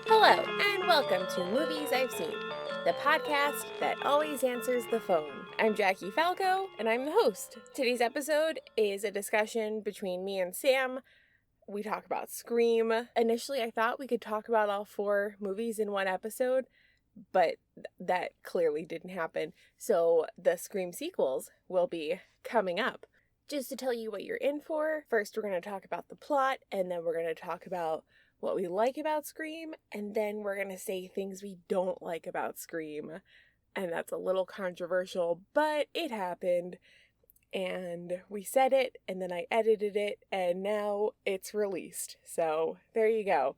Hello, and welcome to Movies I've Seen, the podcast that always answers the phone. I'm Jackie Falco, and I'm the host. Today's episode is a discussion between me and Sam. We talk about Scream. Initially, I thought we could talk about all 4 movies in one episode, but that clearly didn't happen. So the Scream sequels will be coming up. Just to tell you what you're in for, first we're going to talk about the plot, and then we're going to talk about what we like about Scream, and then we're going to say things we don't like about Scream. And that's a little controversial, but it happened. And we said it, and then I edited it, and now it's released. So there you go.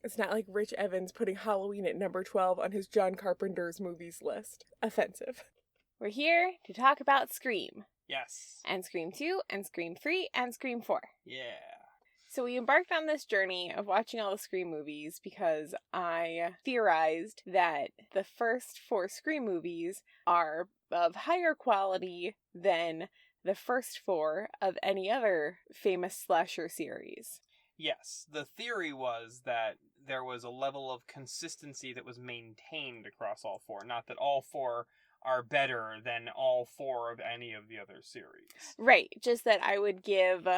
It's not like Rich Evans putting Halloween at number 12 on his John Carpenter's movies list. Offensive. We're here to talk about Scream. Yes. And Scream 2, and Scream 3, and Scream 4. Yeah. So we embarked on this journey of watching all the Scream movies because I theorized that the first 4 Scream movies are of higher quality than the first 4 of any other famous slasher series. Yes. The theory was that there was a level of consistency that was maintained across all 4. Not that all 4 are better than all 4 of any of the other series. Right. Just that I would give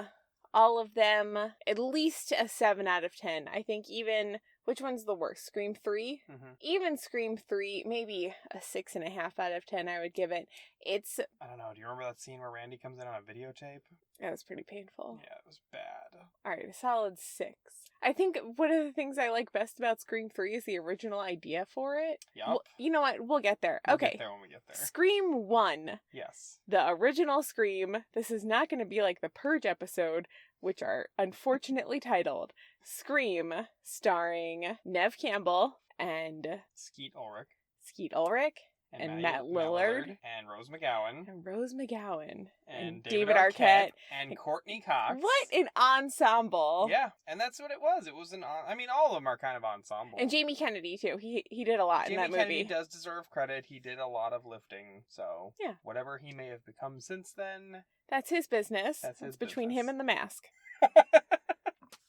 all of them at least a 7 out of 10. I think even, which one's the worst? Scream 3? Mm-hmm. Even Scream 3, maybe a 6.5 out of 10 I would give it. It's... I don't know, do you remember that scene where Randy comes in on a videotape? That was pretty painful. Yeah, it was bad. Alright, a solid 6. I think one of the things I like best about Scream 3 is the original idea for it. Yup. Well, you know what? We'll get there. We'll Okay. get there when we get there. Scream 1. Yes. The original Scream. This is not going to be like the Purge episode, which are unfortunately titled Scream, starring Neve Campbell and Skeet Ulrich. Skeet Ulrich and Matt Lillard and Rose McGowan and Rose McGowan and David Arquette and Courtney Cox. What an ensemble! Yeah, and that's what it was. It was all of them are kind of ensemble. And Jamie Kennedy too. He did a lot in that movie. Jamie Kennedy does deserve credit. He did a lot of lifting. So yeah, whatever he may have become since then, that's his business. It's between him and the mask.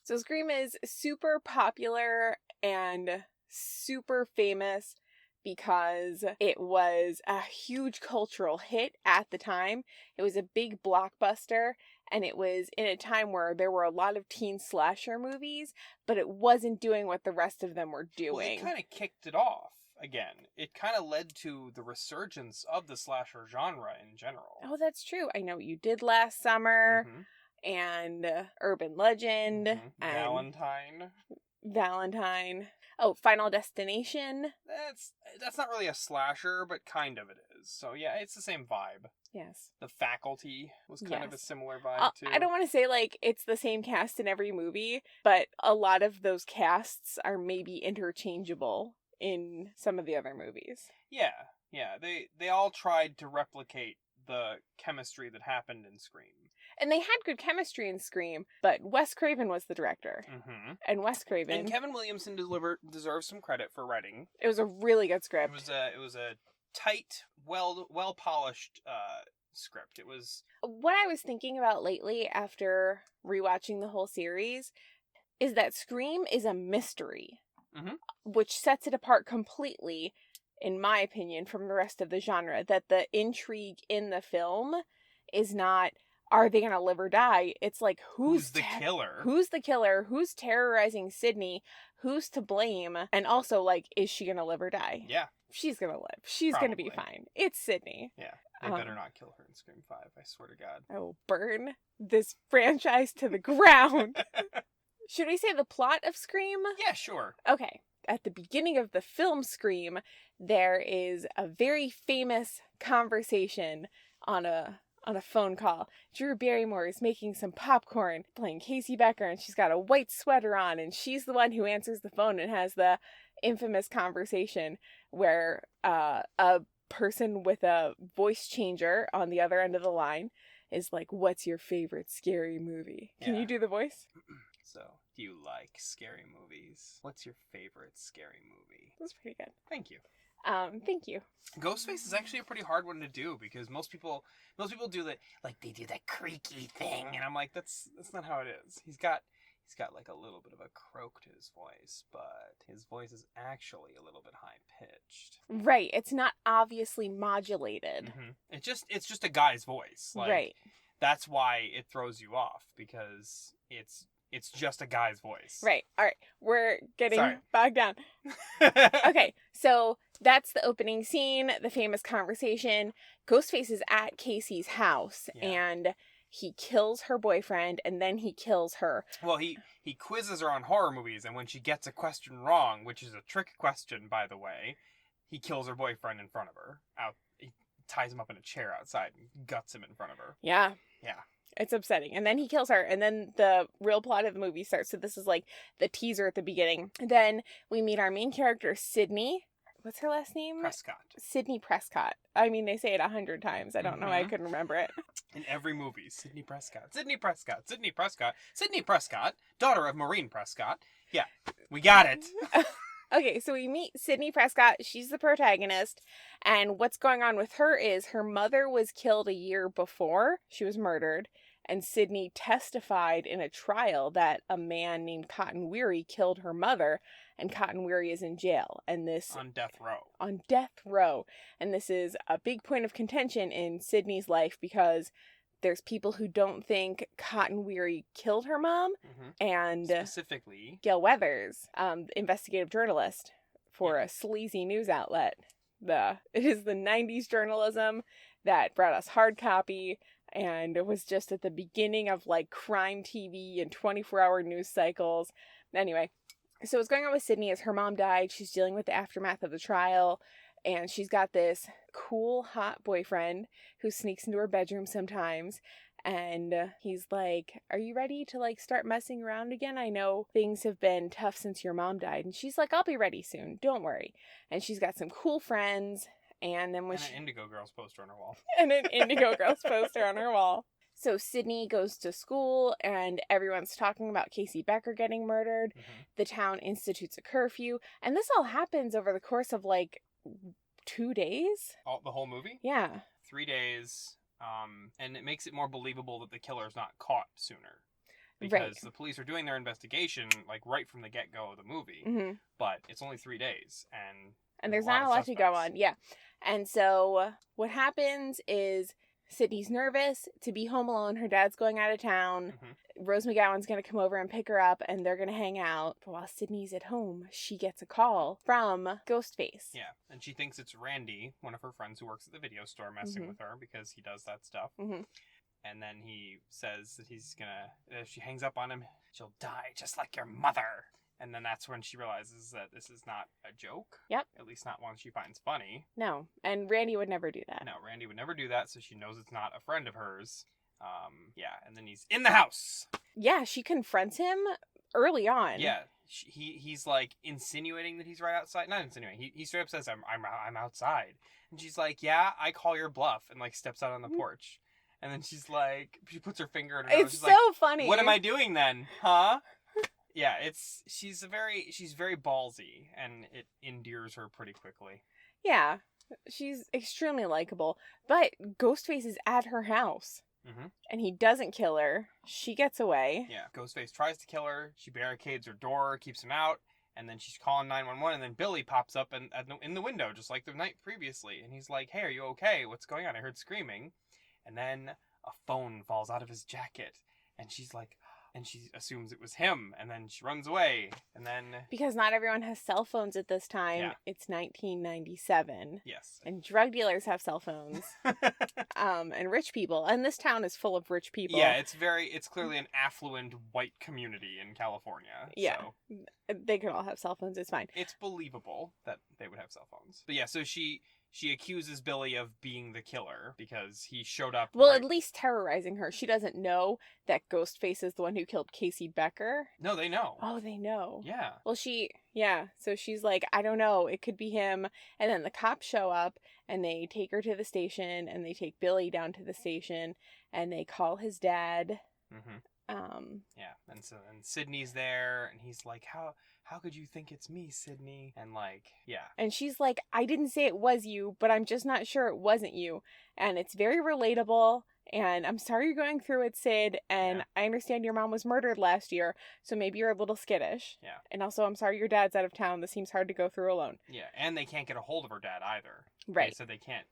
So Scream is super popular and super famous because it was a huge cultural hit at the time. It was a big blockbuster, and it was in a time where there were a lot of teen slasher movies, but it wasn't doing what the rest of them were doing. Well, it kind of kicked it off again. It kind of led to the resurgence of the slasher genre in general. Oh, that's true. I Know What You Did Last Summer, and Urban Legend, and Valentine. Oh, Final Destination. That's not really a slasher, but kind of it is. So yeah, it's the same vibe. Yes. The Faculty was kind of a similar vibe too. I don't want to say like it's the same cast in every movie, but a lot of those casts are maybe interchangeable in some of the other movies. Yeah. They all tried to replicate the chemistry that happened in Scream. And they had good chemistry in Scream, but Wes Craven was the director. Mm-hmm. And Wes Craven... And Kevin Williamson deserves some credit for writing. It was a really good script. It was a tight, well-polished script. It was... What I was thinking about lately after rewatching the whole series is that Scream is a mystery, which sets it apart completely, in my opinion, from the rest of the genre. That the intrigue in the film is not... Are they going to live or die? It's like, who's the killer? Who's the killer? Who's terrorizing Sydney? Who's to blame? And also, like, is she going to live or die? Yeah. She's going to live. She's going to be fine. It's Sydney. Yeah. They better not kill her in Scream 5, I swear to God. I will burn this franchise to the ground. Should we say the plot of Scream? Yeah, sure. Okay. At the beginning of the film Scream, there is a very famous conversation on a phone call. Drew Barrymore is making some popcorn, playing Casey Becker, and she's got a white sweater on, and she's the one who answers the phone and has the infamous conversation where a person with a voice changer on the other end of the line is like, what's your favorite scary movie? Can you do the voice? So, do you like scary movies? What's your favorite scary movie? That's pretty good. Thank you. Thank you. Ghostface is actually a pretty hard one to do because most people do that, like they do that creaky thing, and I'm like, that's not how it is. He's got like a little bit of a croak to his voice, but his voice is actually a little bit high pitched. Right. It's not obviously modulated. Mm-hmm. It's just a guy's voice. Like, right. That's why it throws you off, because it's just a guy's voice. Right. All right. We're getting bogged down. Okay. So that's the opening scene, the famous conversation. Ghostface is at Casey's house, and he kills her boyfriend, and then he kills her. Well, he quizzes her on horror movies, and when she gets a question wrong, which is a trick question, by the way, he kills her boyfriend in front of her. He ties him up in a chair outside and guts him in front of her. Yeah. Yeah. It's upsetting. And then he kills her, and then the real plot of the movie starts. So this is like the teaser at the beginning. Then we meet our main character, Sydney. What's her last name? Prescott. Sydney Prescott. I mean, they say it 100 times. I don't know why I couldn't remember it. In every movie, Sydney Prescott. Sydney Prescott. Sydney Prescott. Sydney Prescott, daughter of Maureen Prescott. Yeah, we got it. Okay, so we meet Sydney Prescott. She's the protagonist. And what's going on with her is her mother was killed a year before she was murdered. And Sydney testified in a trial that a man named Cotton Weary killed her mother. And Cotton Weary is in jail. And this... On death row. On death row. And this is a big point of contention in Sydney's life because there's people who don't think Cotton Weary killed her mom. Mm-hmm. And specifically Gail Weathers, investigative journalist for a sleazy news outlet. It is the 90s journalism that brought us hard copy, and it was just at the beginning of like crime TV and 24-hour news cycles. Anyway, so what's going on with Sydney is her mom died. She's dealing with the aftermath of the trial, and she's got this cool, hot boyfriend who sneaks into her bedroom sometimes. And he's like, are you ready to like start messing around again? I know things have been tough since your mom died. And she's like, I'll be ready soon. Don't worry. And she's got some cool friends. And then when an Indigo Girls poster on her wall. And an Indigo Girls poster on her wall. So Sydney goes to school and everyone's talking about Casey Becker getting murdered. Mm-hmm. The town institutes a curfew. And this all happens over the course of like 2 days. The whole movie? Yeah. 3 days. And it makes it more believable that the killer's not caught sooner. Because the police are doing their investigation, like, right from the get-go of the movie. Mm-hmm. But it's only 3 days, and there's not a lot to go on. Yeah. And so what happens is Sydney's nervous to be home alone. Her dad's going out of town. Mm-hmm. Rose McGowan's going to come over and pick her up, and they're going to hang out. But while Sydney's at home, she gets a call from Ghostface. Yeah, and she thinks it's Randy, one of her friends who works at the video store, messing Mm-hmm. with her because he does that stuff. Mm-hmm. And then he says that he's gonna, if she hangs up on him, she'll die just like your mother. And then that's when she realizes that this is not a joke. Yep. At least not one she finds funny. No, and Randy would never do that. No, Randy would never do that, so she knows it's not a friend of hers. Yeah, and then he's in the house. Yeah, she confronts him early on. Yeah, he's like insinuating that he's right outside. Not insinuating. He straight up says, "I'm outside," and she's like, "Yeah, I call your bluff," and like steps out on the porch. And then she's like, she puts her finger in her nose. It's she's so like, funny. What am I doing then? Huh? Yeah, she's very ballsy, and it endears her pretty quickly. Yeah, she's extremely likable. But Ghostface is at her house. Mm-hmm. And he doesn't kill her. She gets away. Yeah, Ghostface tries to kill her. She barricades her door, keeps him out. And then she's calling 911, and then Billy pops up in the window, just like the night previously. And he's like, "Hey, are you okay? What's going on? I heard screaming." And then a phone falls out of his jacket, and she's like, and she assumes it was him, and then she runs away, and then... Because not everyone has cell phones at this time. Yeah. It's 1997. Yes. And drug dealers have cell phones. And rich people. And this town is full of rich people. Yeah, it's clearly an affluent white community in California. Yeah. So. They could all have cell phones. It's fine. It's believable that they would have cell phones. But yeah, so she accuses Billy of being the killer because he showed up... Well, at least terrorizing her. She doesn't know that Ghostface is the one who killed Casey Becker. No, they know. Oh, they know. Yeah. Well, so she's like, I don't know, it could be him. And then the cops show up, and they take her to the station, and they take Billy down to the station, and they call his dad. Mm-hmm. Yeah, and Sydney's there, and he's like, how could you think it's me, Sydney? And like, yeah. And she's like, I didn't say it was you, but I'm just not sure it wasn't you. And it's very relatable. And I'm sorry you're going through it, Sid. And Yeah. I understand your mom was murdered last year, so maybe you're a little skittish. Yeah. And also, I'm sorry your dad's out of town. This seems hard to go through alone. Yeah, and they can't get a hold of her dad either. Right. They said they can't.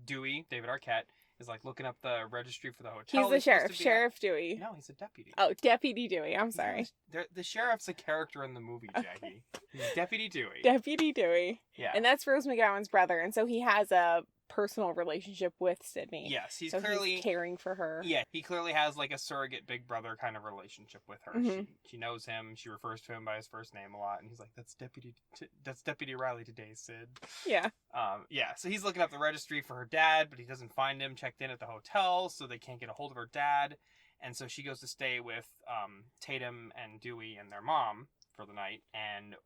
Dewey, David Arquette, is like looking up the registry for the hotel. He's the sheriff, supposed to be Sheriff Dewey. No, he's a deputy. Oh, Deputy Dewey. I'm sorry. The sheriff's a character in the movie, Jackie. He's Deputy Dewey. Deputy Dewey. Yeah. And that's Rose McGowan's brother. And so he has a personal relationship with Sydney. Yes, he's so clearly he's caring for her. Yeah, he clearly has like a surrogate big brother kind of relationship with her. Mhm. She knows him. She refers to him by his first name a lot, and he's like, "That's Deputy Riley today, Sid." Yeah. Yeah. So he's looking up the registry for her dad, but he doesn't find him. Checked in at the hotel, so they can't get a hold of her dad, and so she goes to stay with Tatum and Dewey and their mom for the night. And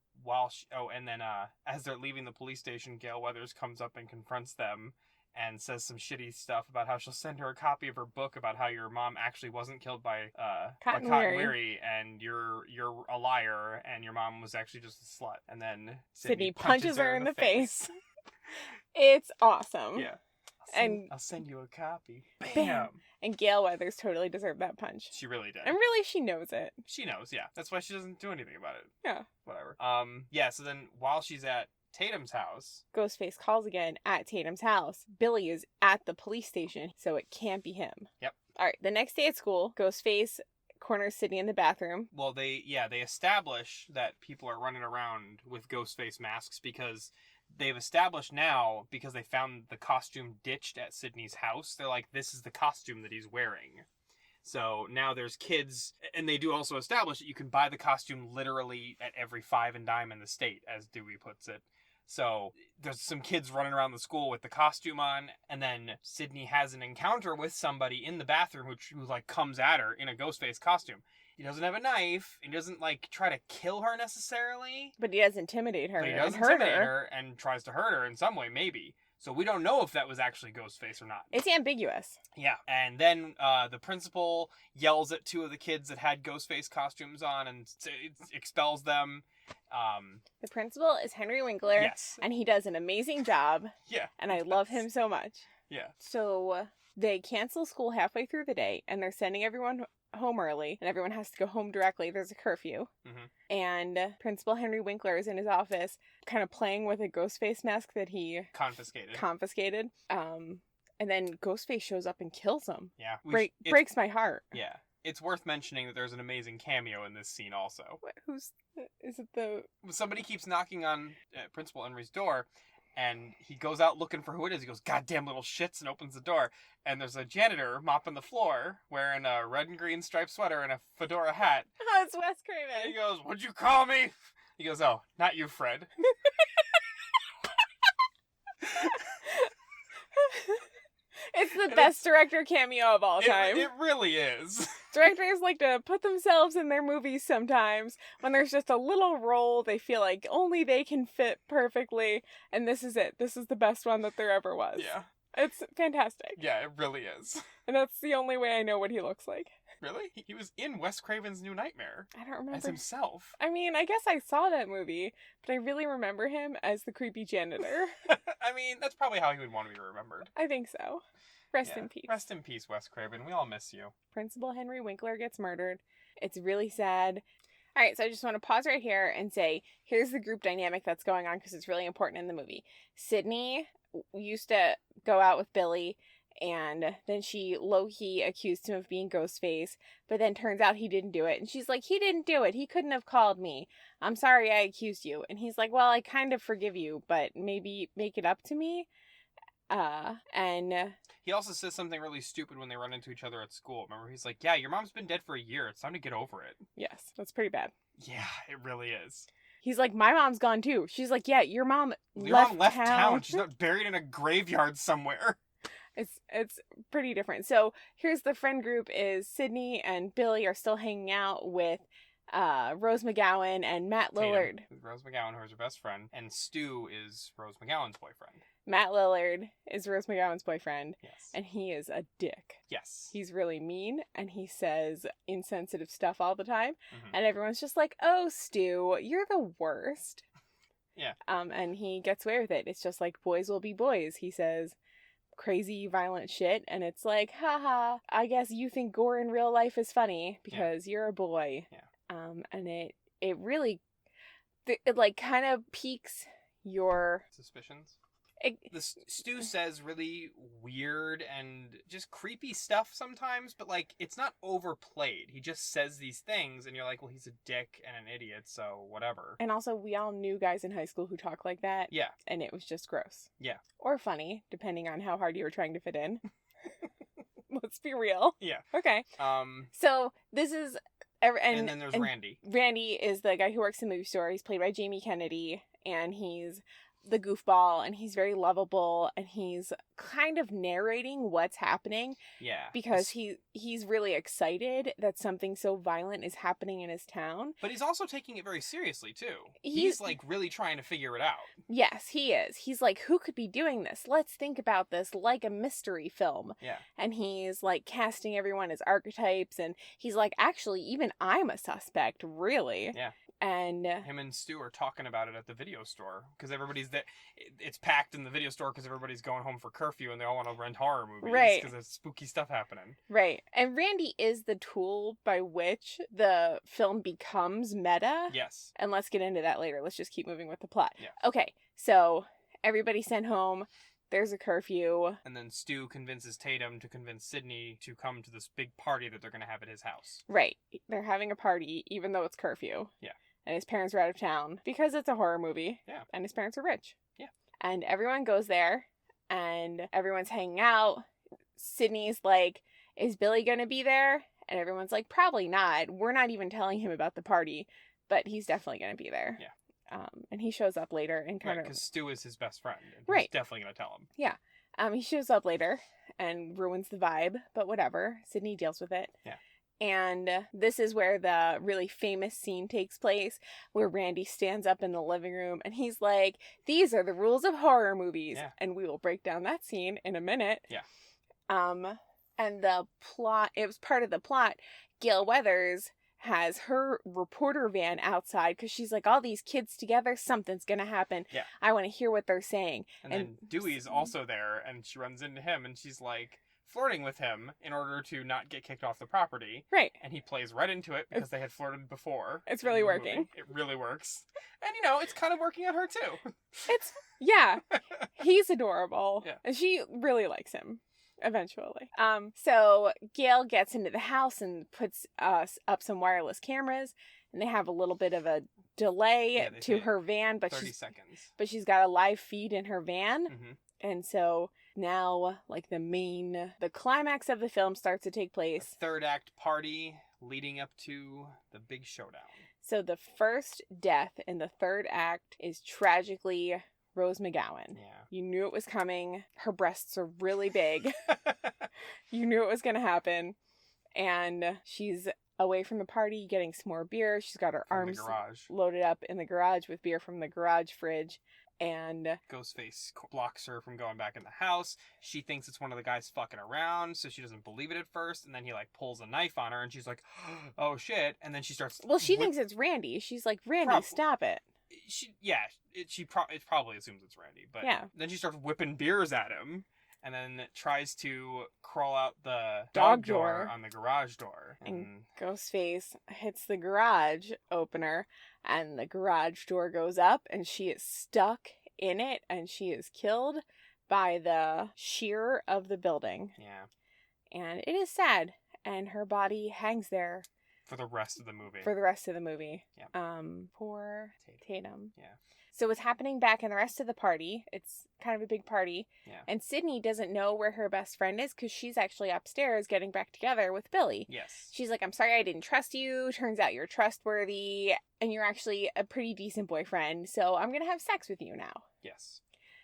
as they're leaving the police station, Gale Weathers comes up and confronts them and says some shitty stuff about how she'll send her a copy of her book about how your mom actually wasn't killed by Cotton Weary, and you're a liar, and your mom was actually just a slut. And then Sydney punches her in the face. face. It's awesome. Yeah. I'll send you a copy. Bam. Bam. And Gale Weathers totally deserved that punch. She really did. And really, she knows it. She knows, yeah. That's why she doesn't do anything about it. Yeah. Whatever. Yeah, so then while she's at Tatum's house, Ghostface calls again at Tatum's house. Billy is at the police station, so it can't be him. Yep. All right, the next day at school, Ghostface corners Sydney in the bathroom. Well, they establish that people are running around with Ghostface masks because they've established now, because they found the costume ditched at Sydney's house, they're like, this is the costume that he's wearing. So now there's kids, and they do also establish that you can buy the costume literally at every five and dime in the state, as Dewey puts it. So there's some kids running around the school with the costume on, and then Sydney has an encounter with somebody in the bathroom who like comes at her in a Ghostface costume. He doesn't have a knife. He doesn't like try to kill her necessarily. But he does intimidate her. But he does and hurt intimidate her. her and tries to hurt her in some way, maybe. So we don't know if that was actually Ghostface or not. It's ambiguous. Yeah. And then the principal yells at two of the kids that had Ghostface costumes on and expels them. The principal is Henry Winkler. Yes. And he does an amazing job. Yeah. And I love him so much. Yeah. So they cancel school halfway through the day, and they're sending everyone home early, and everyone has to go home directly. There's a curfew. Mm-hmm. And Principal Henry Winkler is in his office kind of playing with a Ghostface mask that he confiscated. And then Ghostface shows up and kills him. Yeah. Breaks my heart. Yeah. It's worth mentioning that there's an amazing cameo in this scene also. Is it the... Somebody keeps knocking on Principal Henry's door, and he goes out looking for who it is. He goes, "Goddamn little shits," and opens the door. And there's a janitor mopping the floor, wearing a red and green striped sweater and a fedora hat. Oh, it's Wes Craven. And he goes, "What'd you call me?" He goes, "Oh, not you, Fred." It's the best director cameo of all time. It really is. Directors like to put themselves in their movies sometimes when there's just a little role they feel like only they can fit perfectly, and this is it. This is the best one that there ever was. Yeah. It's fantastic. Yeah, it really is. And that's the only way I know what he looks like. Really? He was in Wes Craven's New Nightmare. I don't remember. As himself. I mean, I guess I saw that movie, but I really remember him as the creepy janitor. I mean, that's probably how he would want to be remembered. I think so. Rest in peace. Rest in peace, Wes Craven. We all miss you. Principal Henry Winkler gets murdered. It's really sad. All right, so I just want to pause right here and say, here's the group dynamic that's going on because it's really important in the movie. Sydney used to go out with Billy, and then she low-key accused him of being Ghostface, but then turns out he didn't do it. And she's like, he didn't do it. He couldn't have called me. I'm sorry I accused you. And he's like, well, I kind of forgive you, but maybe make it up to me. And he also says something really stupid when they run into each other at school. Remember, he's like, "Yeah, your mom's been dead for a year. It's time to get over it." Yes, that's pretty bad. Yeah, it really is. He's like, my mom's gone too. She's like, yeah, your mom left town. town. She's not buried in a graveyard somewhere. It's pretty different. So here's the friend group: is Sydney and Billy are still hanging out with Rose McGowan and Matt Lillard. Rose McGowan, who is her best friend, and Stu is Rose McGowan's boyfriend. Matt Lillard is Rose McGowan's boyfriend, Yes. and he is a dick. Yes. He's really mean, and he says insensitive stuff all the time, Mhm. and everyone's just like, "Oh, Stu, you're the worst." Yeah. And he gets away with it. It's just like boys will be boys. He says crazy, violent shit, and it's like, haha, I guess you think gore in real life is funny because you're a boy. Yeah. And it really, it like kind of piques your Suspicions. it, Stu says really weird and just creepy stuff sometimes, but like it's not overplayed. He just says these things, and you're like, well, he's a dick and an idiot, so whatever. and also we all knew guys in high school who talk like that. Yeah. And it was just gross. Yeah. Or funny, depending on how hard you were trying to fit in. Let's be real. Yeah. Okay. So this is and then there's Randy. Randy is the guy who works in the movie store. He's played by Jamie Kennedy, and he's the goofball, and he's very lovable, and he's kind of narrating what's happening. Yeah. Because he's really excited that something so violent is happening in his town. But he's also taking it very seriously too. He's He's like really trying to figure it out. Yes, he is. He's like, who could be doing this? Let's think about this like a mystery film. Yeah. And he's like casting everyone as archetypes, and he's like, actually, even I'm a suspect, really. Yeah. And him and Stu are talking about it at the video store because everybody's there. It's packed in the video store because everybody's going home for curfew and they all want to rent horror movies Right. because there's spooky stuff happening. Right. And Randy is the tool by which the film becomes meta. Yes. And let's get into that later. Let's just keep moving with the plot. Yeah. Okay. So everybody's sent home. There's a curfew. And then Stu convinces Tatum to convince Sydney to come to this big party that they're going to have at his house. Right. They're having a party even though it's curfew. Yeah. And his parents are out of town because it's a horror movie. Yeah. And his parents are rich. Yeah. And everyone goes there and everyone's hanging out. Sydney's like, is Billy going to be there? And everyone's like, probably not. We're not even telling him about the party, but he's definitely going to be there. Yeah. And he shows up later and kind of... because Stu is his best friend. And Right. He's definitely going to tell him. Yeah. He shows up later and ruins the vibe, but whatever. Sydney deals with it. Yeah. And this is where the really famous scene takes place, where Randy stands up in the living room and he's like, these are the rules of horror movies. Yeah. And we will break down that scene in a minute. Yeah. And the plot, it was part of the plot. Gail Weathers has her reporter van outside because she's like, all these kids together, something's going to happen. Yeah. I want to hear what they're saying. And then Dewey's also there and she runs into him and she's like flirting with him in order to not get kicked off the property. Right. And he plays right into it because they had flirted before. It's really in the working. movie. It really works. And it's kind of working on her too. Yeah. He's adorable. Yeah. And she really likes him eventually. So Gail gets into the house and puts up some wireless cameras, and they have a little bit of a delay they to say her van, but 30 seconds. she's got a live feed in her van. Mm-hmm. And so now, like, the climax of the film starts to take place. The third act party leading up to the big showdown. So the first death in the third act is tragically Rose McGowan. Yeah. You knew it was coming. Her breasts are really big. You knew it was going to happen. And she's away from the party getting some more beer. She's got her From arms the garage. loaded up in the garage with beer from the garage fridge. And Ghostface blocks her from going back in the house. She thinks it's one of the guys fucking around, so she doesn't believe it at first. And then he pulls a knife on her, and she's like, "Oh shit!" And then she starts. well, she thinks it's Randy. She's like, Randy, stop it. It probably assumes it's Randy, but Yeah. then she starts whipping beers at him, and then tries to crawl out the Dog dog door door. on the garage door. And Ghostface hits the garage opener, and the garage door goes up, and she is stuck in it, and she is killed by the shear of the building. yeah, And it is sad, and her body hangs there for the rest of the movie. for the rest of the movie. Yeah. Poor Tatum. Yeah. So what's happening back in the rest of the party, it's kind of a big party, Yeah. and Sydney doesn't know where her best friend is because she's actually upstairs getting back together with Billy. Yes. She's like, I'm sorry I didn't trust you. Turns out you're trustworthy, and you're actually a pretty decent boyfriend, so I'm going to have sex with you now. Yes.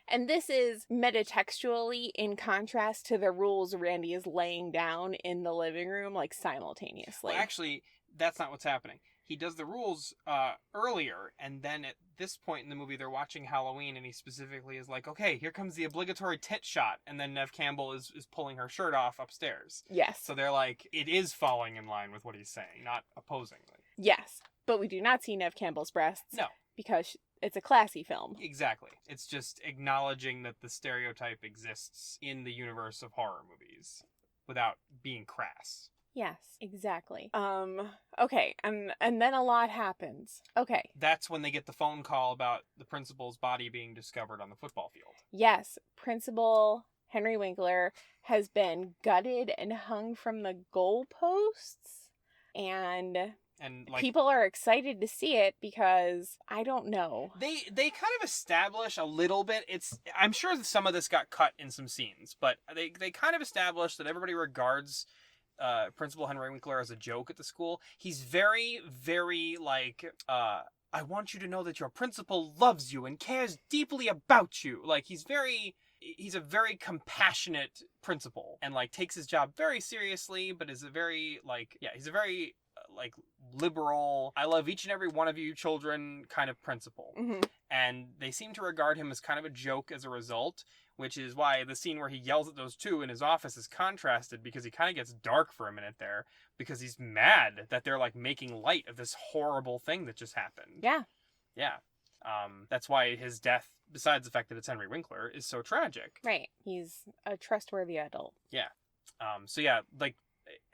And this is metatextually in contrast to the rules Randy is laying down in the living room, simultaneously. Well, actually, that's not what's happening. he does the rules earlier, and then at this point in the movie they're watching Halloween, and he specifically is like, okay, here comes the obligatory tit shot, and then Neve Campbell is pulling her shirt off upstairs. Yes. So they're like, it is falling in line with what he's saying, not opposingly. Yes. But we do not see Neve Campbell's breasts. No. Because it's a classy film. Exactly. It's just acknowledging that the stereotype exists in the universe of horror movies without being crass. Yes, exactly. Okay, and then a lot happens. Okay. That's when they get the phone call about the principal's body being discovered on the football field. Yes, Principal Henry Winkler has been gutted and hung from the goalposts, and like, people are excited to see it because I don't know. They kind of establish a little bit. I'm sure that some of this got cut in some scenes, but they kind of establish that everybody regards Principal Henry Winkler as a joke at the school. He's very, very like, I want you to know that your principal loves you and cares deeply about you. Like, he's a very compassionate principal and like takes his job very seriously, but is a very like, yeah, he's a very like liberal, I love each and every one of you children kind of principal. Mm-hmm. And they seem to regard him as kind of a joke as a result, which is why the scene where he yells at those two in his office is contrasted, because he kind of gets dark for a minute there because he's mad that they're like making light of this horrible thing that just happened. Yeah. Yeah. That's why his death, besides the fact that it's Henry Winkler, is so tragic. Right. He's a trustworthy adult. Yeah. So yeah, like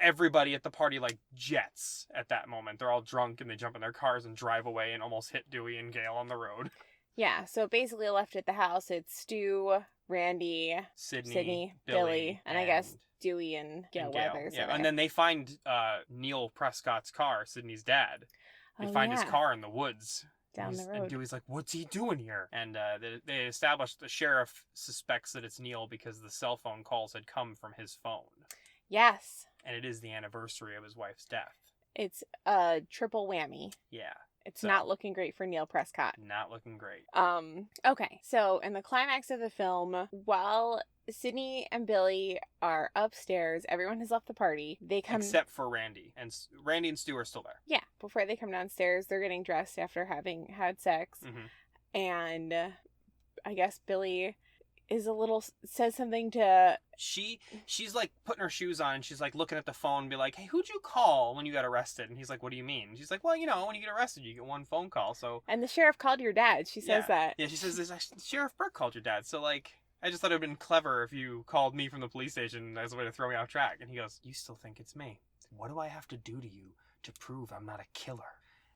everybody at the party like jets at that moment. They're all drunk and they jump in their cars and drive away and almost hit Dewey and Gail on the road. Yeah, so basically left at the house, it's Stu, Randy, Sydney, Billy, and I guess Dewey and Gail Weathers. Yeah, and then they find Neil Prescott's car, Sydney's dad. They find his car in the woods. Down the road. And Dewey's like, what's he doing here? And they establish the sheriff suspects that it's Neil because the cell phone calls had come from his phone. Yes. And it is the anniversary of his wife's death. It's a triple whammy. Yeah. It's not looking great for Neil Prescott. Not looking great. Okay, so in the climax of the film, while Sydney and Billy are upstairs, everyone has left the party. They come... Except for Randy. And Randy and Stu are still there. Yeah, before they come downstairs, they're getting dressed after having had sex. Mm-hmm. And I guess Billy says something to... She's like putting her shoes on and she's like looking at the phone and be like, hey, who'd you call when you got arrested? And he's like, what do you mean? And she's like, well, you know, when you get arrested, you get one phone call, so... And the sheriff called your dad. She says that. Yeah, she says, Sheriff Burke called your dad, so like... I just thought it would have been clever if you called me from the police station as a way to throw me off track. And he goes, you still think it's me? What do I have to do to you to prove I'm not a killer?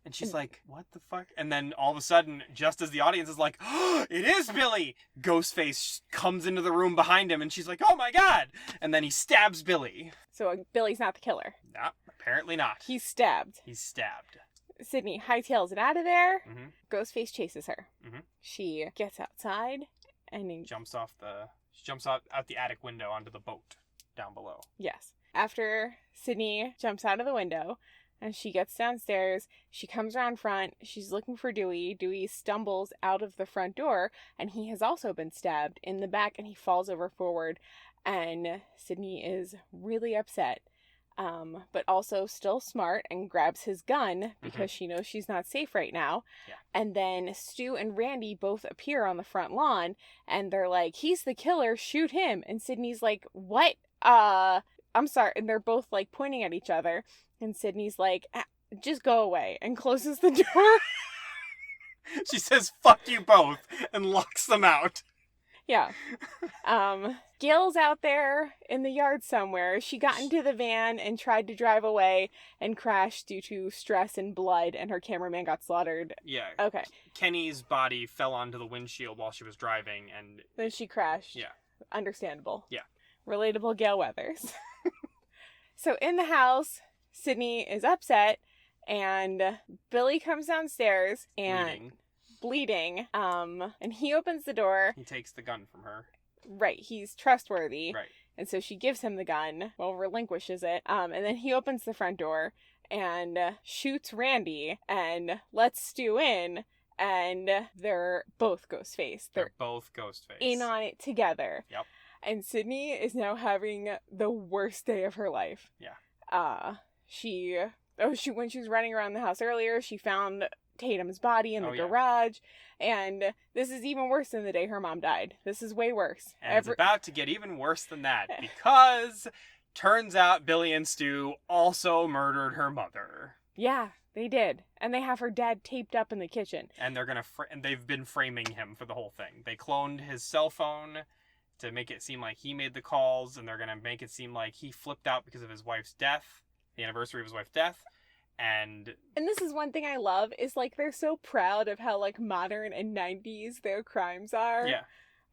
And she's like, what the fuck? And then all of a sudden, just as the audience is like, oh, it is Billy! Ghostface comes into the room behind him and she's like, oh my god! And then he stabs Billy. So Billy's not the killer. No, apparently not. He's stabbed. Sydney hightails it out of there. Mm-hmm. Ghostface chases her. Mm-hmm. She gets outside and he jumps out the attic window onto the boat down below. Yes. After Sydney jumps out of the window and she gets downstairs, she comes around front, she's looking for Dewey. Dewey stumbles out of the front door and he has also been stabbed in the back and he falls over forward, and Sydney is really upset. But also still smart and grabs his gun because she knows she's not safe right now. Yeah. And then Stu and Randy both appear on the front lawn and they're like, he's the killer, shoot him. And Sydney's like, what? I'm sorry. And they're both like pointing at each other. And Sydney's like, just go away, and closes the door. She says, fuck you both, and locks them out. Yeah. Gail's out there in the yard somewhere. She got into the van and tried to drive away and crashed due to stress and blood, and her cameraman got slaughtered. Yeah. Okay. Kenny's body fell onto the windshield while she was driving, and... then she crashed. Yeah. Understandable. Yeah. Relatable Gail Weathers. So in the house, Sydney is upset, and Billy comes downstairs and... bleeding. And he opens the door. He takes the gun from her. Right. He's trustworthy. Right. And so she gives him the gun. Well, relinquishes it. And then he opens the front door and shoots Randy and lets Stu in. And they're both Ghostface. They're both Ghostface. In on it together. Yep. And Sydney is now having the worst day of her life. Yeah. She when she was running around the house earlier, she found Tatum's body in the yeah. garage, and this is even worse than the day her mom died. This is way worse. And it's about to get even worse than that, because turns out Billy and Stu also murdered her mother. Yeah, they did. And they have her dad taped up in the kitchen. And they're gonna and they've been framing him for the whole thing. They cloned his cell phone to make it seem like he made the calls, and they're gonna make it seem like he flipped out because of his wife's death, the anniversary of his wife's death. And this is one thing I love, is like they're so proud of how like modern and 90s their crimes are. Yeah.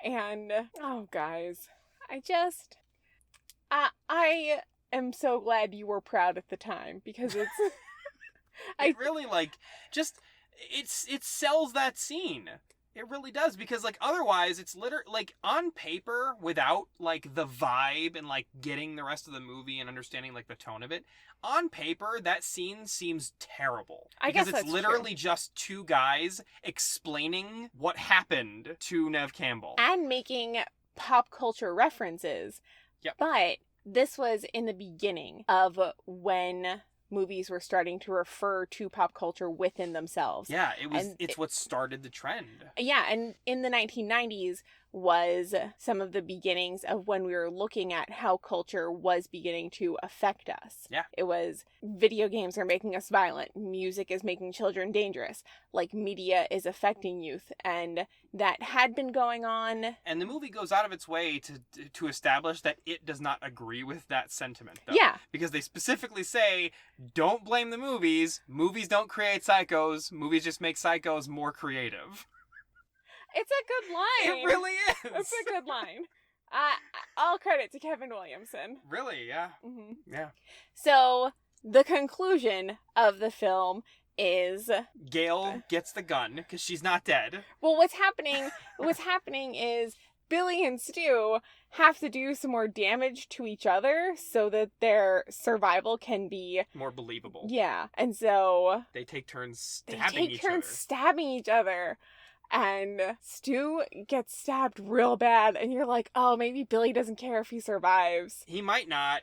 And oh guys, I am so glad you were proud at the time, because it's it really like just it sells that scene. It really does, because like otherwise it's literally like on paper, without like the vibe and like getting the rest of the movie and understanding like the tone of it, on paper that scene seems terrible. I guess because it's that's literally true. Just two guys explaining what happened to Neve Campbell and making pop culture references. Yep. But this was in the beginning of when movies were starting to refer to pop culture within themselves. Yeah, it's what started the trend. Yeah, and in the 1990s was some of the beginnings of when we were looking at how culture was beginning to affect us. Yeah. It was video games are making us violent, music is making children dangerous, like media is affecting youth, and that had been going on. And the movie goes out of its way to establish that it does not agree with that sentiment, though. Yeah. Because they specifically say, don't blame the movies. Movies don't create psychos. Movies just make psychos more creative. It's a good line. It really is. It's a good line. All credit to Kevin Williamson. Really, yeah. Mm-hmm. Yeah. So, the conclusion of the film is Gail gets the gun because she's not dead. Well, what's happening is Billy and Stu have to do some more damage to each other so that their survival can be more believable. Yeah. And so they take turns stabbing each other. And Stu gets stabbed real bad, and you're like, oh, maybe Billy doesn't care if he survives. He might not.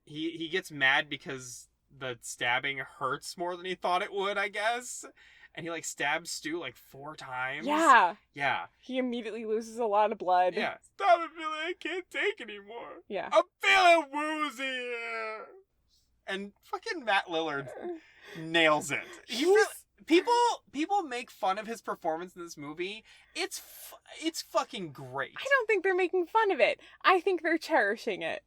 He gets mad because the stabbing hurts more than he thought it would, I guess. And he, like, stabs Stu, like, 4 times. Yeah. Yeah. He immediately loses a lot of blood. Yeah. Stop it, Billy. I can't take anymore. Yeah. I'm feeling woozy. And fucking Matt Lillard nails it. People make fun of his performance in this movie. It's fucking great. I don't think they're making fun of it. I think they're cherishing it.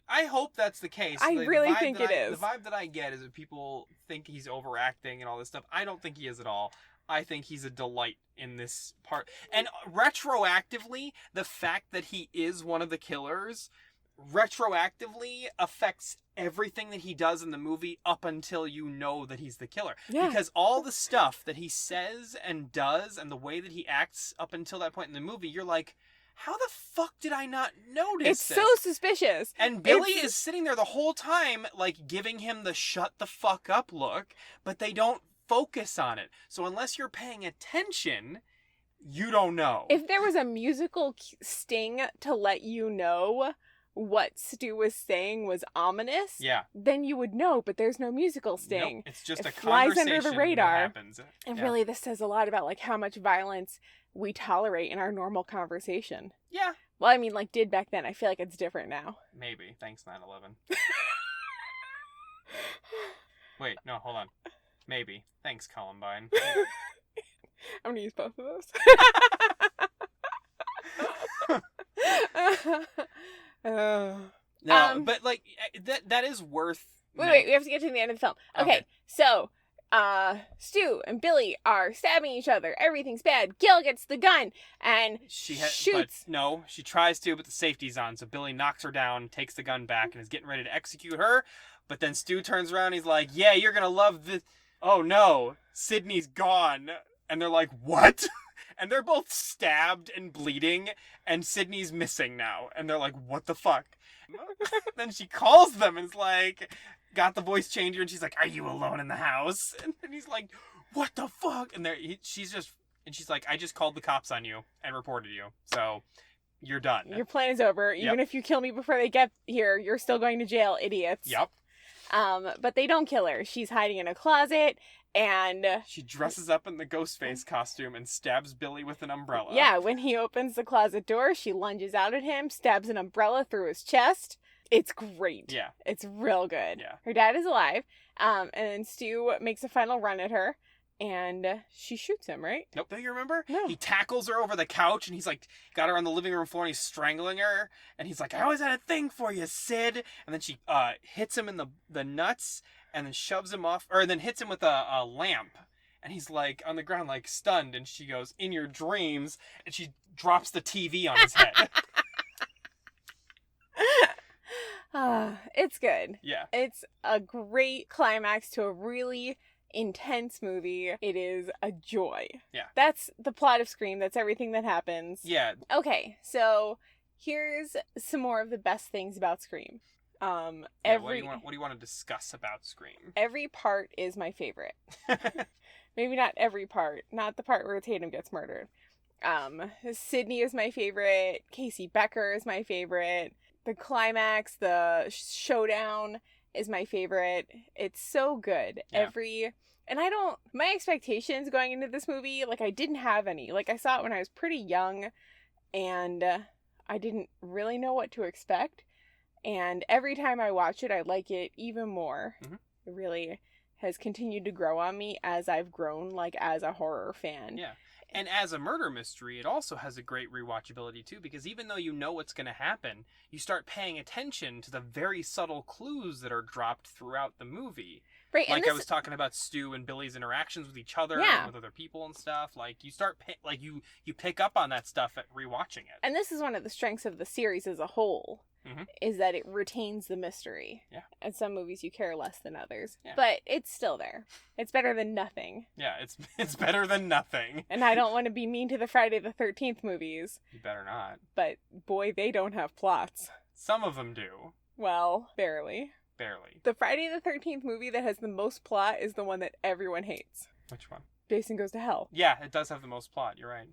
I hope that's the case. I really think it is. The vibe that I get is that people think he's overacting and all this stuff. I don't think he is at all. I think he's a delight in this part. And retroactively, the fact that he is one of the killers retroactively affects everything that he does in the movie up until you know that he's the killer. Yeah. Because all the stuff that he says and does and the way that he acts up until that point in the movie, you're like, how the fuck did I not notice It's this? so suspicious. And Billy is sitting there the whole time, like, giving him the shut the fuck up look, but they don't focus on it. So unless you're paying attention, you don't know. If there was a musical sting to let you know what Stu was saying was ominous, yeah, then you would know, but there's no musical sting. Nope, it's just it a flies conversation under the radar. that happens. And yeah. really, this says a lot about like how much violence we tolerate in our normal conversation. Yeah. Well, I mean, like, did back then. I feel like it's different now. Maybe. Thanks, 9/11. Wait, no, hold on. Maybe. Thanks, Columbine. I'm gonna use both of those. No, but like that is worth. Wait, we have to get to the end of the film. Okay. So, Stu and Billy are stabbing each other. Everything's bad. Gil gets the gun and shoots. But no, she tries to, but the safety's on. So Billy knocks her down, takes the gun back, and is getting ready to execute her. But then Stu turns around. And he's like, "Yeah, you're gonna love this." Oh no, Sydney's gone, and they're like, "What?" And they're both stabbed and bleeding, and Sydney's missing now. And they're like, what the fuck? Then she calls them and is like, got the voice changer, and she's like, are you alone in the house? And he's like, what the fuck? And she's like, I just called the cops on you and reported you. So you're done. Your plan is over. Even if you kill me before they get here, you're still going to jail, idiots. Yep. But they don't kill her. She's hiding in a closet, and She dresses up in the Ghostface costume and stabs Billy with an umbrella. yeah, when he opens the closet door, she lunges out at him, stabs an umbrella through his chest. It's great. Yeah. It's real good. Yeah. Her dad is alive, and then Stu makes a final run at her, and she shoots him, right? Nope, don't you remember? No. He tackles her over the couch and he's like, got her on the living room floor and he's strangling her. And he's like, I always had a thing for you, Sid. And then she hits him in the nuts and then shoves him off, or then hits him with a lamp. And he's like on the ground, like stunned. And she goes, in your dreams. And she drops the TV on his head. It's good. Yeah. It's a great climax to a really intense movie. It is a joy. Yeah. That's the plot of Scream. That's everything that happens. Yeah. Okay, so here's some more of the best things about Scream. What do Every you want to discuss about Scream? every part is my favorite. Maybe not every part. Not the part where Tatum gets murdered. Sydney is my favorite. Casey Becker is my favorite. The climax, the showdown is my favorite. It's so good. Yeah. My expectations going into this movie, like, I didn't have any. Like, I saw it when I was pretty young, and I didn't really know what to expect. And every time I watch it, I like it even more. Mm-hmm. It really has continued to grow on me as I've grown, like, as a horror fan. Yeah. And as a murder mystery, it also has a great rewatchability too, because even though you know what's going to happen, you start paying attention to the very subtle clues that are dropped throughout the movie. Right, Like I was talking about Stu and Billy's interactions with each other Yeah. and with other people and stuff. Like you start you pick up on that stuff at rewatching it. And this is one of the strengths of the series as a whole, Mhm. is that it retains the mystery. Yeah. And some movies you care less than others. Yeah. But it's still there. It's better than nothing. Yeah, it's better than nothing. And I don't want to be mean to the Friday the 13th movies, You better not. but boy, they don't have plots. Some of them do. Well, barely. Barely. The Friday the 13th movie that has the most plot is the one that everyone hates. Which one? Jason Goes to Hell. Yeah, it does have the most plot. You're right.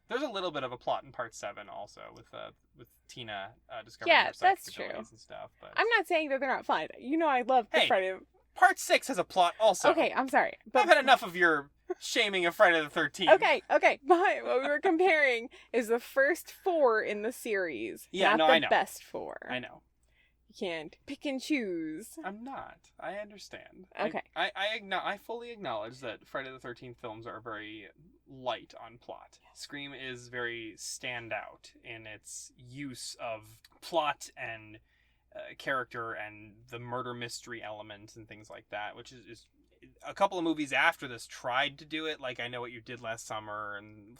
There's a little bit of a plot in part 7 also with Tina discovering Yeah, her that's psychic true. abilities and stuff. But I'm not saying that they're not fun. You know I love the Hey, Friday... part 6 has a plot also. Okay, I'm sorry. I've had enough of your shaming of Friday the 13th. Okay. But what we were comparing is the first 4 in the series. Yeah, not no, the I know. best 4. I know. You can't pick and choose. I'm not. I understand. Okay. I fully acknowledge that Friday the 13th films are very light on plot. Scream is very standout in its use of plot and character and the murder mystery element and things like that, which is a couple of movies after this tried to do it, like I Know What You Did Last Summer and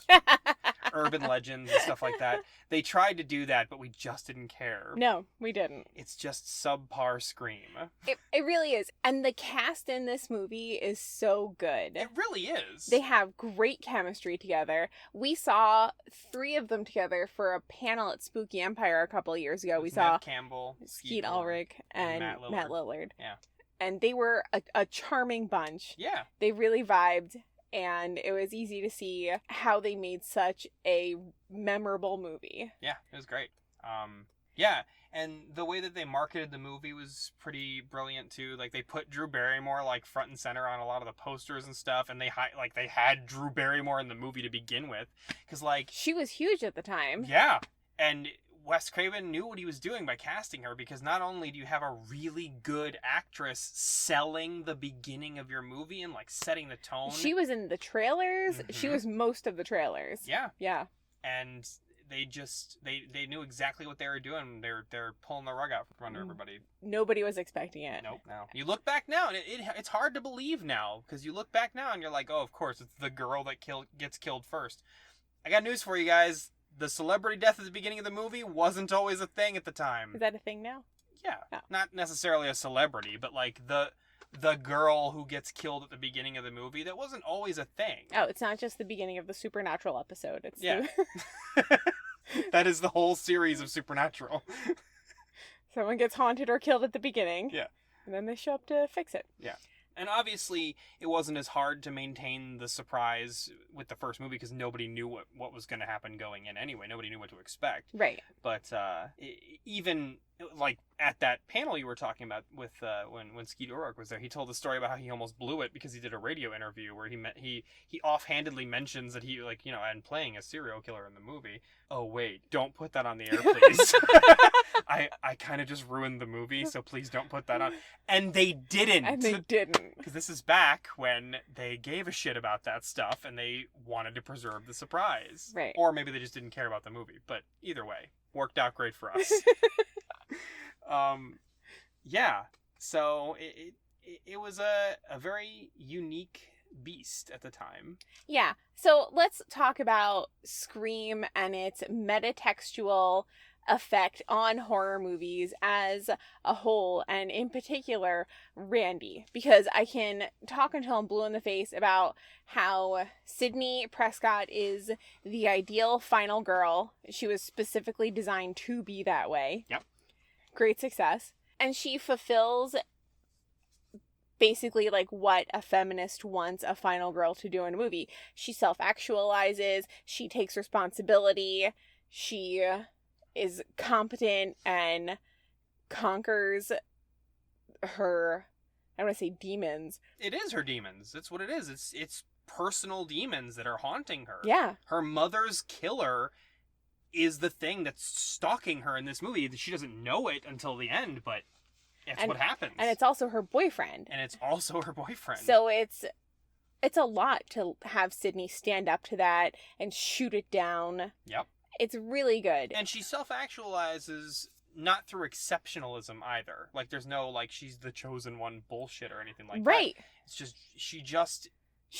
Urban Legends and stuff like that. They tried to do that, but we just didn't care. No, we didn't. It's just subpar Scream. It really is. And the cast in this movie is so good. It really is. They have great chemistry together. We saw 3 of them together for a panel at Spooky Empire a couple of years ago. We saw Neve Campbell, Skeet Ulrich and and Matt Lillard. Yeah. And they were a charming bunch. Yeah. They really vibed, and it was easy to see how they made such a memorable movie. Yeah, it was great. Yeah, and the way that they marketed the movie was pretty brilliant too. Like they put Drew Barrymore like front and center on a lot of the posters and stuff, and they had Drew Barrymore in the movie to begin with, because like She was huge at the time. yeah, and Wes Craven knew what he was doing by casting her, because not only do you have a really good actress selling the beginning of your movie and like setting the tone. She was in the trailers. She Mhm. was most of the trailers. Yeah. Yeah. And they just they knew exactly what they were doing. They're pulling the rug out from under everybody. Nobody was expecting it. Nope. No. You look back now, and it's hard to believe now, because you look back now and you're like, oh, of course, it's the girl that gets killed first. I got news for you guys. The celebrity death at the beginning of the movie wasn't always a thing at the time. Is that a thing now? Yeah. Oh. Not necessarily a celebrity, but like the girl who gets killed at the beginning of the movie, that wasn't always a thing. Oh, it's not just the beginning of the Supernatural episode. It's Yeah. That is the whole series of Supernatural. someone gets haunted or killed at the beginning. Yeah. And then they show up to fix it. Yeah. And obviously, it wasn't as hard to maintain the surprise with the first movie, because nobody knew what was going to happen going in anyway. Nobody knew what to expect. Right. But even like at that panel you were talking about with when Skeet Ulrich was there, he told the story about how he almost blew it because he did a radio interview where he offhandedly mentions that he, like, you know, and playing a serial killer in the movie. Oh wait, don't put that on the air, please. I kind of just ruined the movie, so please don't put that on. And they didn't. And they didn't. Because this is back when they gave a shit about that stuff and they wanted to preserve the surprise. Right. Or maybe they just didn't care about the movie. But either way, worked out great for us. Yeah. So it was a very unique beast at the time. Yeah. So let's talk about Scream and its metatextual effect on horror movies as a whole, and in particular Randy, because I can talk until I'm blue in the face about how Sidney Prescott is the ideal final girl. She was specifically designed to be that way. Yep. Great success. And she fulfills basically like what a feminist wants a final girl to do in a movie. She self-actualizes, she takes responsibility, she is competent and conquers her, I don't want to say demons. It is her demons. That's what it is. It's personal demons that are haunting her. Yeah. Her mother's killer is the thing that's stalking her in this movie. She doesn't know it until the end, but it's what happens. And it's also her boyfriend. And it's also her boyfriend. So it's a lot to have Sidney stand up to that and shoot it down. Yep. It's really good. And she self-actualizes not through exceptionalism either. Like, there's no, like, she's the chosen one bullshit or anything like that. Right. It's just, she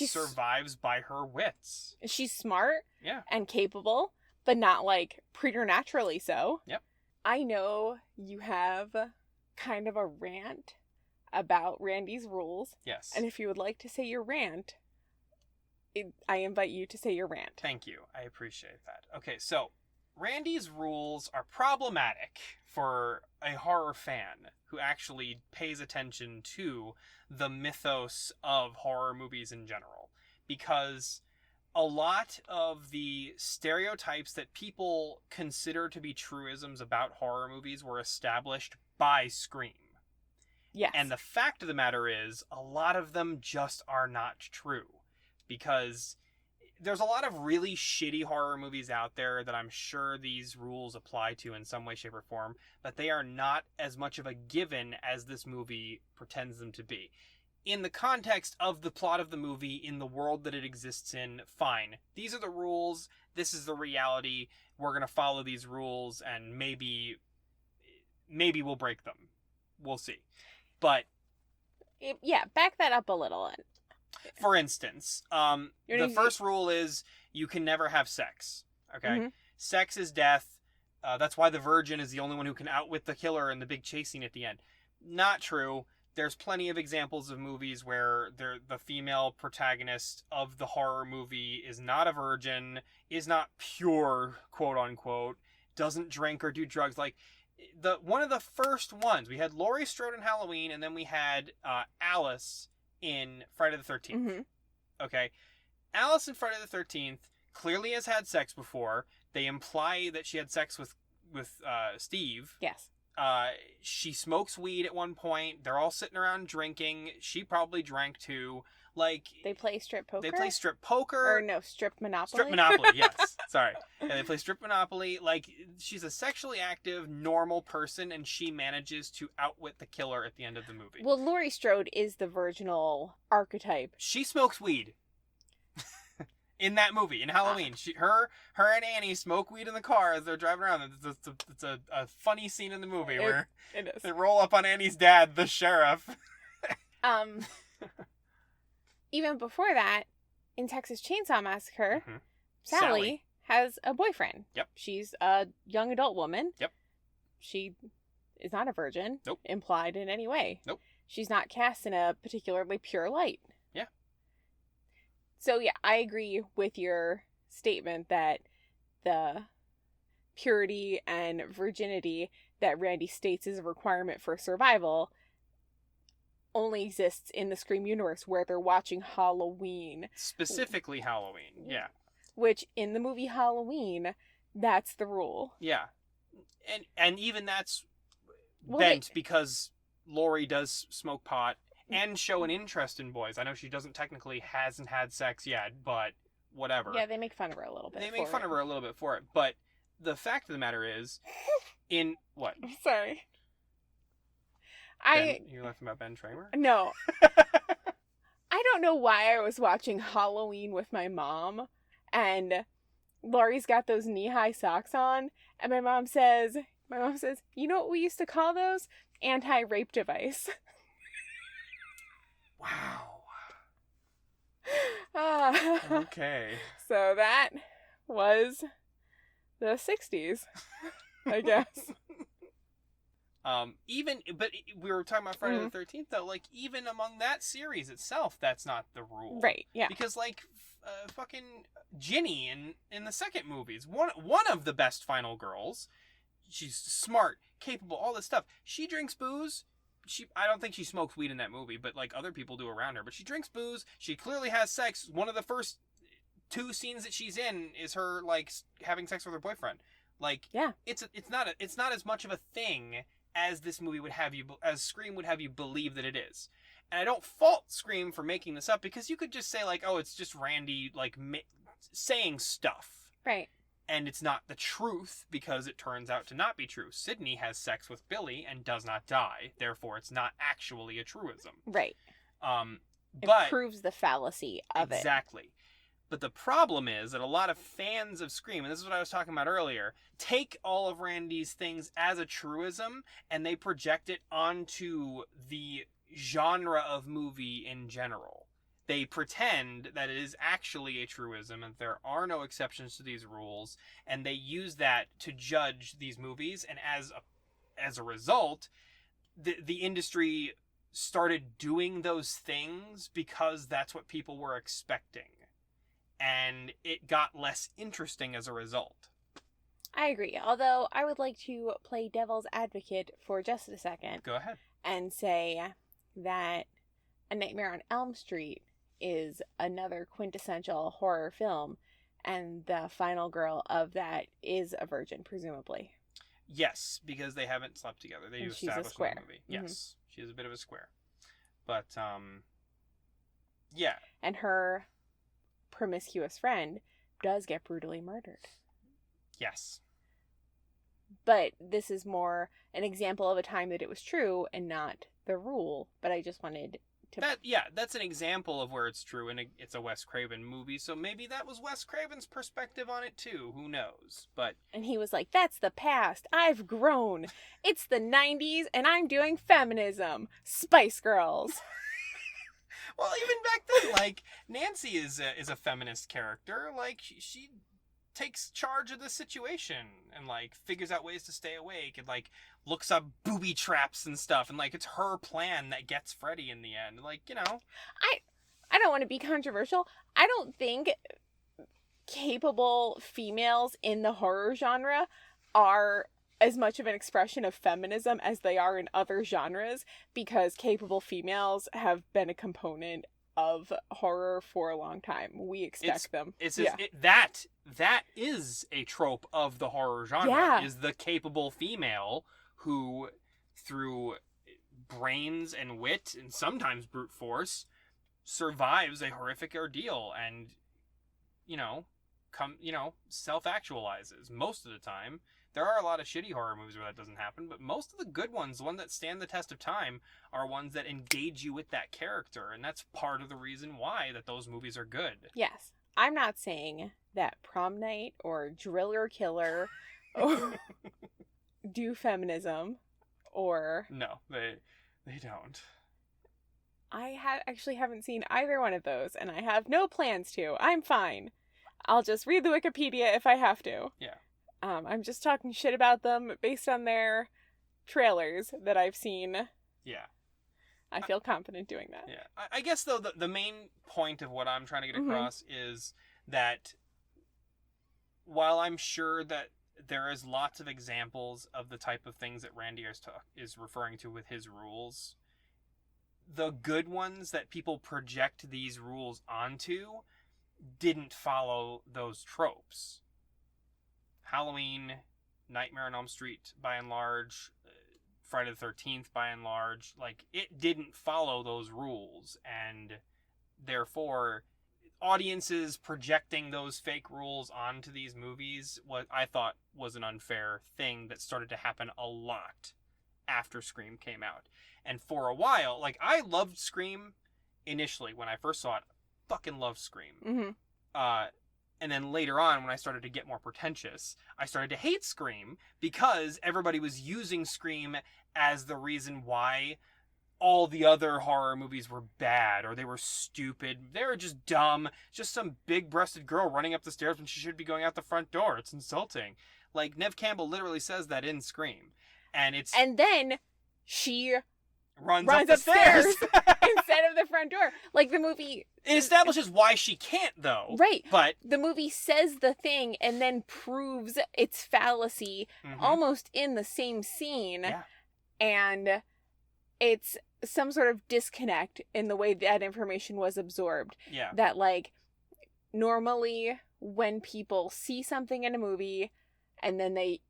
survives by her wits. She's smart. Yeah. And capable, but not, like, preternaturally so. Yep. I know you have kind of a rant about Randy's rules. Yes. And if you would like to say your rant, I invite you to say your rant. Thank you. I appreciate that. Okay, so Randy's rules are problematic for a horror fan who actually pays attention to the mythos of horror movies in general. Because a lot of the stereotypes that people consider to be truisms about horror movies were established by Scream. Yes. And the fact of the matter is, a lot of them just are not true. Because there's a lot of really shitty horror movies out there that I'm sure these rules apply to in some way, shape, or form, but they are not as much of a given as this movie pretends them to be. In the context of the plot of the movie, in the world that it exists in, fine. These are the rules, this is the reality, we're going to follow these rules, and maybe we'll break them. We'll see. But yeah, back that up a little. For instance, the first rule is you can never have sex. Okay? Mm-hmm. Sex is death. That's why the virgin is the only one who can outwit the killer in the big chase scene at the end. Not true. There's plenty of examples of movies where the female protagonist of the horror movie is not a virgin, is not pure, quote unquote, doesn't drink or do drugs. Like, one of the first ones, we had Laurie Strode in Halloween, and then we had Alice in Friday the 13th. Mm-hmm. Okay? Alice in Friday the 13th clearly has had sex before. They imply that she had sex with Steve. Yes. She smokes weed at one point. They're all sitting around drinking. She probably drank too. Like, they play strip poker? They play strip poker. Or no, strip Monopoly? Strip Monopoly, yes. Sorry. Yeah, they play strip Monopoly. Like, she's a sexually active, normal person, and she manages to outwit the killer at the end of the movie. Well, Laurie Strode is the virginal archetype. She smokes weed. In that movie, in Halloween. Her and Annie smoke weed in the car as they're driving around. It's a funny scene in the movie where it is. They roll up on Annie's dad, the sheriff. Even before that, in Texas Chainsaw Massacre, mm-hmm. Sally has a boyfriend. Yep. She's a young adult woman. Yep. She is not a virgin. Nope. Implied in any way. Nope. She's not cast in a particularly pure light. Yeah. So yeah, I agree with your statement that the purity and virginity that Randy states is a requirement for survival only exists in the Scream universe where they're watching Halloween. Specifically Halloween, yeah. Which, in the movie Halloween, that's the rule. Yeah. And even that's bent because Laurie does smoke pot and show an interest in boys. I know she hasn't had sex yet, but whatever. Yeah, they make fun of her a little bit. They make fun of her a little bit for it, but the fact of the matter is, what? Sorry. You're laughing about Ben Tramer? No. I don't know why I was watching Halloween with my mom, and Laurie's got those knee-high socks on, and my mom says, you know what we used to call those? Anti-rape device. Wow. Ah. Okay. So that was the 60s, I guess. But we were talking about Friday the 13th, though, like, even among that series itself, that's not the rule. Right, yeah. Because, like, fucking Ginny in the second movie is one of the best final girls. She's smart, capable, all this stuff. She drinks booze. I don't think she smokes weed in that movie, but, like, other people do around her. But she drinks booze. She clearly has sex. One of the first 2 scenes that she's in is her, like, having sex with her boyfriend. Like, yeah. It's not as much of a thing as this movie as Scream would have you believe that it is. And I don't fault Scream for making this up, because you could just say, like, oh, it's just Randy, like, saying stuff. Right. And it's not the truth, because it turns out to not be true. Sydney has sex with Billy and does not die. Therefore, it's not actually a truism. Right. It proves the fallacy of it. Exactly. But the problem is that a lot of fans of Scream, and this is what I was talking about earlier, take all of Randy's things as a truism, and they project it onto the genre of movie in general. They pretend that it is actually a truism, and there are no exceptions to these rules, and they use that to judge these movies, and as a result, the industry started doing those things because that's what people were expecting. And it got less interesting as a result. I agree. Although I would like to play devil's advocate for just a second. Go ahead. And say that A Nightmare on Elm Street is another quintessential horror film, and the final girl of that is a virgin, presumably. Yes, because they haven't slept together. They do establish in the movie. Mm-hmm. Yes, she is a bit of a square. But, yeah. And her promiscuous friend does get brutally murdered. Yes. But this is more an example of a time that it was true and not the rule. But I just wanted to... that's an example of where it's true, and it's a Wes Craven movie, so maybe that was Wes Craven's perspective on it too. Who knows? But... And he was like, that's the past. I've grown. It's the 90s, and I'm doing feminism. Spice Girls. Well, even back then, like, Nancy is a feminist character. Like, she takes charge of the situation and, like, figures out ways to stay awake and, like, looks up booby traps and stuff. And, like, it's her plan that gets Freddy in the end. Like, you know. I don't want to be controversial. I don't think capable females in the horror genre are as much of an expression of feminism as they are in other genres, because capable females have been a component of horror for a long time. We expect them. That is a trope of the horror genre, is the capable female who, through brains and wit and sometimes brute force, survives a horrific ordeal and, self-actualizes most of the time. There are a lot of shitty horror movies where that doesn't happen, but most of the good ones, the ones that stand the test of time, are ones that engage you with that character, and that's part of the reason why that those movies are good. Yes. I'm not saying that Prom Night or Driller Killer do feminism, or... No, they don't. I actually haven't seen either one of those, and I have no plans to. I'm fine. I'll just read the Wikipedia if I have to. Yeah. I'm just talking shit about them based on their trailers that I've seen. Yeah. I feel confident doing that. Yeah. I guess, though, the main point of what I'm trying to get across is that while I'm sure that there is lots of examples of the type of things that Randy is referring to with his rules, the good ones that people project these rules onto didn't follow those tropes. Halloween, Nightmare on Elm Street, by and large, Friday the 13th, by and large, like, it didn't follow those rules, and therefore audiences projecting those fake rules onto these movies, what I thought was an unfair thing that started to happen a lot after Scream came out. And for a while, like, I loved Scream initially when I first saw it. Fucking loved Scream. Mm-hmm. And then later on, when I started to get more pretentious, I started to hate Scream because everybody was using Scream as the reason why all the other horror movies were bad, or they were stupid. They were just dumb. Just some big-breasted girl running up the stairs when she should be going out the front door. It's insulting. Like, Neve Campbell literally says that in Scream. And then she runs up the stairs instead of the front door. Like, the movie... It establishes why she can't, though. Right. But the movie says the thing and then proves its fallacy almost in the same scene. Yeah. And it's some sort of disconnect in the way that information was absorbed. Yeah. That, like, normally when people see something in a movie and then they...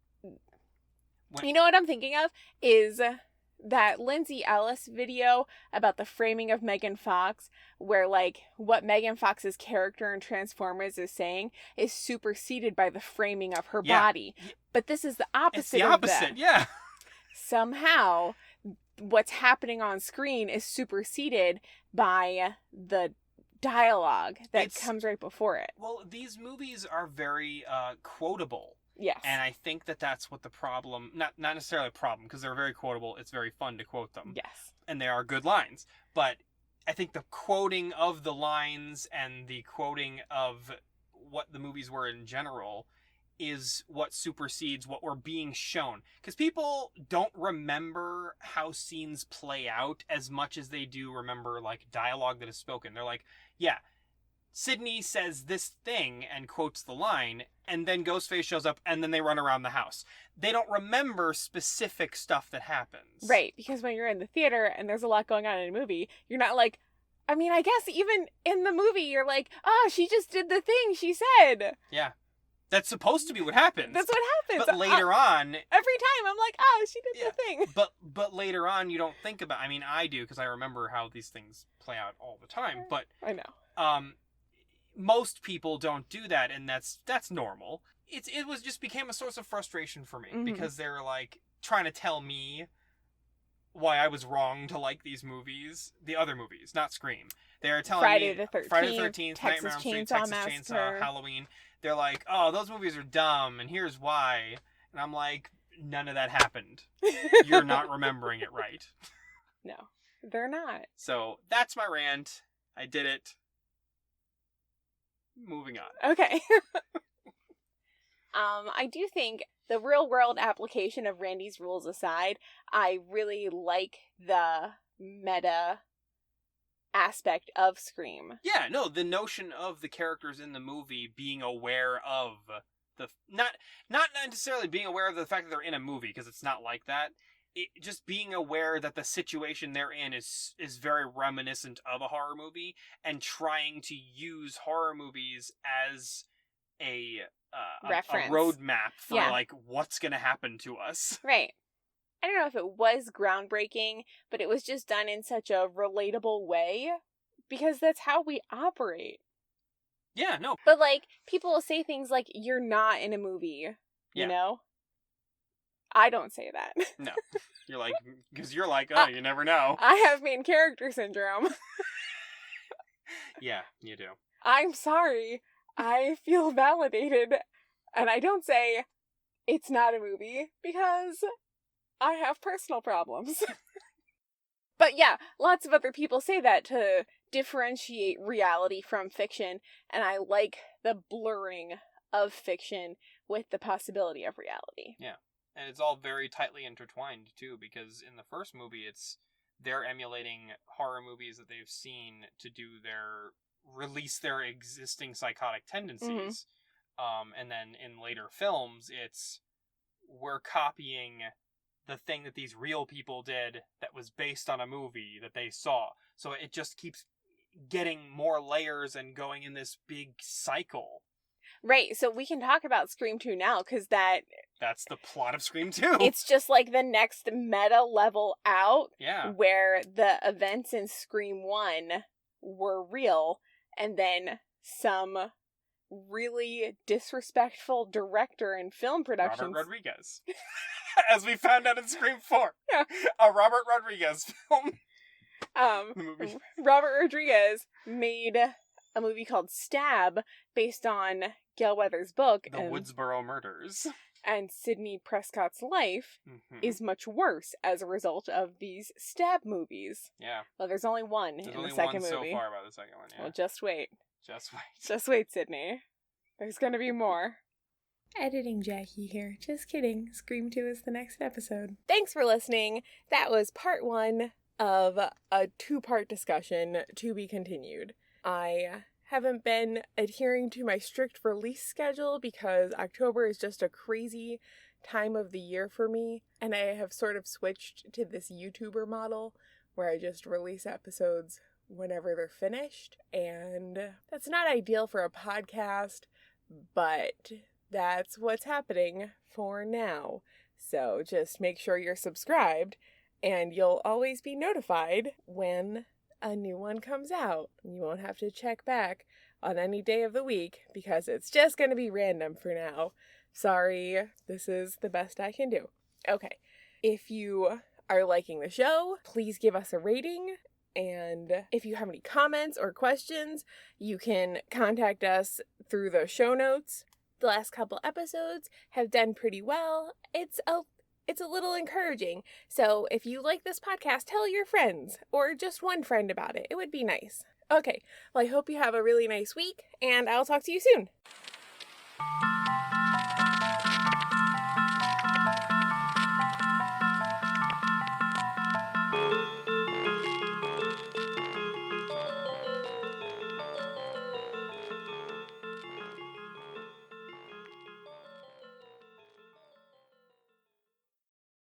You know what I'm thinking of? Is that Lindsay Ellis video about the framing of Megan Fox, where, like, what Megan Fox's character in Transformers is saying is superseded by the framing of her body. But this is the opposite. It's the opposite, yeah. Somehow, what's happening on screen is superseded by the dialogue that comes right before it. Well, these movies are very quotable. Yes. And I think that that's what the problem, not necessarily a problem, because they're very quotable. It's very fun to quote them. Yes. And they are good lines. But I think the quoting of the lines and the quoting of what the movies were in general is what supersedes what we're being shown. Because people don't remember how scenes play out as much as they do remember, like, dialogue that is spoken. They're like, yeah, Sidney says this thing and quotes the line, and then Ghostface shows up, and then they run around the house. They don't remember specific stuff that happens. Right, because when you're in the theater and there's a lot going on in a movie, you're not like, I mean, I guess even in the movie, you're like, oh, she just did the thing she said. Yeah. That's supposed to be what happens. That's what happens. But later on... Every time, I'm like, oh, she did the thing. But later on, you don't think about... I mean, I do, because I remember how these things play out all the time. But I know. Most people don't do that, and that's normal. It became a source of frustration for me, because they're, like, trying to tell me why I was wrong to like these movies. The other movies, not Scream. They're telling Friday me... the 13th, Friday the 13th, Texas Nightmare on Elm Street, Chainsaw Texas Massacre. Chainsaw, Halloween. They're like, oh, those movies are dumb, and here's why. And I'm like, none of that happened. You're not remembering it right. No, they're not. So, that's my rant. I did it. Moving on. Okay. I do think the real world application of Randy's rules aside, I really like the meta aspect of Scream. Yeah, no, the notion of the characters in the movie being aware of the... Not necessarily being aware of the fact that they're in a movie, because it's not like that. Just being aware that the situation they're in is very reminiscent of a horror movie, and trying to use horror movies as a roadmap for, like, what's going to happen to us. Right. I don't know if it was groundbreaking, but it was just done in such a relatable way, because that's how we operate. Yeah, no. But, like, people will say things like, you're not in a movie, you know? I don't say that. No. You're like, because you're like, oh, you never know. I have main character syndrome. Yeah, you do. I'm sorry. I feel validated. And I don't say, it's not a movie, because I have personal problems. But yeah, lots of other people say that to differentiate reality from fiction. And I like the blurring of fiction with the possibility of reality. Yeah. And it's all very tightly intertwined, too, because in the first movie, they're emulating horror movies that they've seen to release their existing psychotic tendencies. And then in later films, we're copying the thing that these real people did that was based on a movie that they saw. So it just keeps getting more layers and going in this big cycle. Right, so we can talk about Scream 2 now, because that That's the plot of Scream 2. It's just like the next meta level out, yeah. where the events in Scream 1 were real, and then some really disrespectful director and film productions. Robert Rodriguez. As we found out in Scream 4. Yeah. A Robert Rodriguez film. The movie. Robert Rodriguez made a movie called Stab, based on Gail Weathers' book. The Woodsboro Murders. And Sidney Prescott's life is much worse as a result of these Stab movies. Yeah. Well, there's only one in the second movie. There's only one so far about the second one, yeah. Well, just wait. Just wait. Just wait, Sydney. There's gonna be more. Editing Jackie here. Just kidding. Scream 2 is the next episode. Thanks for listening. That was part 1 of a 2-part discussion to be continued. I haven't been adhering to my strict release schedule because October is just a crazy time of the year for me, and I have sort of switched to this YouTuber model where I just release episodes whenever they're finished, and that's not ideal for a podcast, but that's what's happening for now. So just make sure you're subscribed, and you'll always be notified when a new one comes out. You won't have to check back on any day of the week because it's just going to be random for now. Sorry, this is the best I can do. Okay, if you are liking the show, please give us a rating. And if you have any comments or questions, you can contact us through the show notes. The last couple episodes have done pretty well. It's a little encouraging. So if you like this podcast, tell your friends or just one friend about it. It would be nice. Okay, well, I hope you have a really nice week, and I'll talk to you soon.